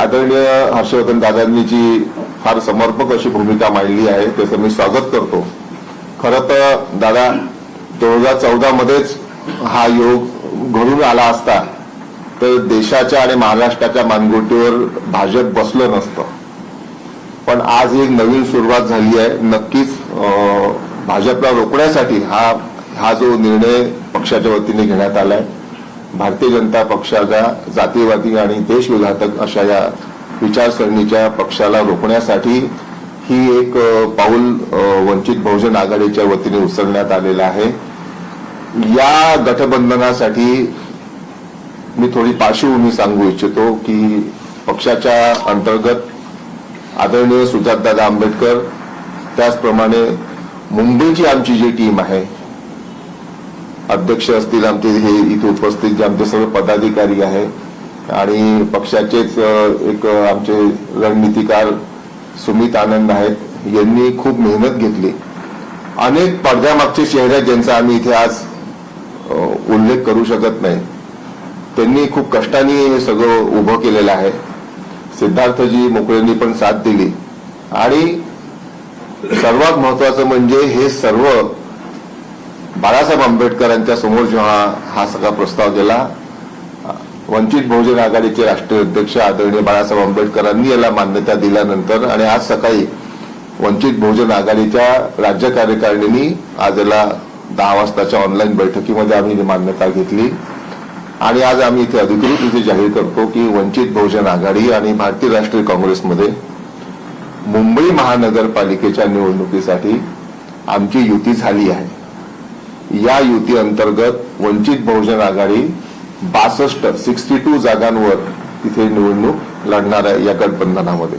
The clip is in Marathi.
आदरणीय हर्षवर्धन दादांनी जी फार समर्पक अशी भूमिका मांडली आहे त्याचं मी स्वागत करतो। खरं तर दादा 2014 मध्येच हा योग घडून आला असता तर देशाच्या आणि महाराष्ट्राच्या मानगुटीवर भाजप बसलं नसतं, पण आज एक नवीन सुरुवात झाली आहे। नक्कीच भाजपला रोखण्यासाठी हा जो निर्णय पक्षाच्या वतीने घेण्यात आलाय, भारतीय जनता पक्षाच्या जातीवादी आणि देशविघातक अशा या विचारसरणीच्या पक्षाला रोखण्यासाठी ही एक पाऊल वंचित बहुजन आघाडीच्या वतीने उचलण्यात आलेलं आहे। या गठबंधनासाठी मी थोडी पार्श्वभूमी सांगू इच्छितो की पक्षाच्या अंतर्गत आदरणीय सुजातदादा आंबेडकर, त्याचप्रमाणे मुंबईची आमची जी टीम आहे, अध्यक्ष असतील आमचे हे इथे उपस्थित जे आमचे सर्व पदाधिकारी आहे आणि पक्षाचेच एक आमचे रणनीतिकार सुमित आनंद आहेत, यांनी खूप मेहनत घेतली। अनेक पडद्यामागचे चेहरे ज्यांचा आम्ही इथे आज उल्लेख करू शकत नाही, त्यांनी खूप कष्टाने हे सगळं उभं केलेलं आहे। सिद्धार्थजी मोकळेंनी पण साथ दिली आणि सर्वात महत्वाचं म्हणजे हे सर्व बाळासाहेब आंबेडकरांच्या समोर जेव्हा हा सगळा प्रस्ताव गेला, वंचित बहुजन आघाडीचे राष्ट्रीय अध्यक्ष आदरणीय बाळासाहेब आंबेडकरांनी याला मान्यता दिल्यानंतर आणि आज सकाळी वंचित बहुजन आघाडीच्या राज्य कार्यकारिणीने आज याला 10 वाजताच्या ऑनलाईन बैठकीमध्ये आम्ही मान्यता घेतली आणि आज आम्ही इथे अधिकृत इथे जाहीर करतो की वंचित बहुजन आघाडी आणि भारतीय राष्ट्रीय काँग्रेसमध्ये मुंबई महानगरपालिकेच्या निवडणुकीसाठी आमची युती झाली आहे। या युती अंतर्गत वंचित बहुजन आघाडी 62 जागांवर तिथे निवडणूक लढणार आहे या गठबंधनामध्ये।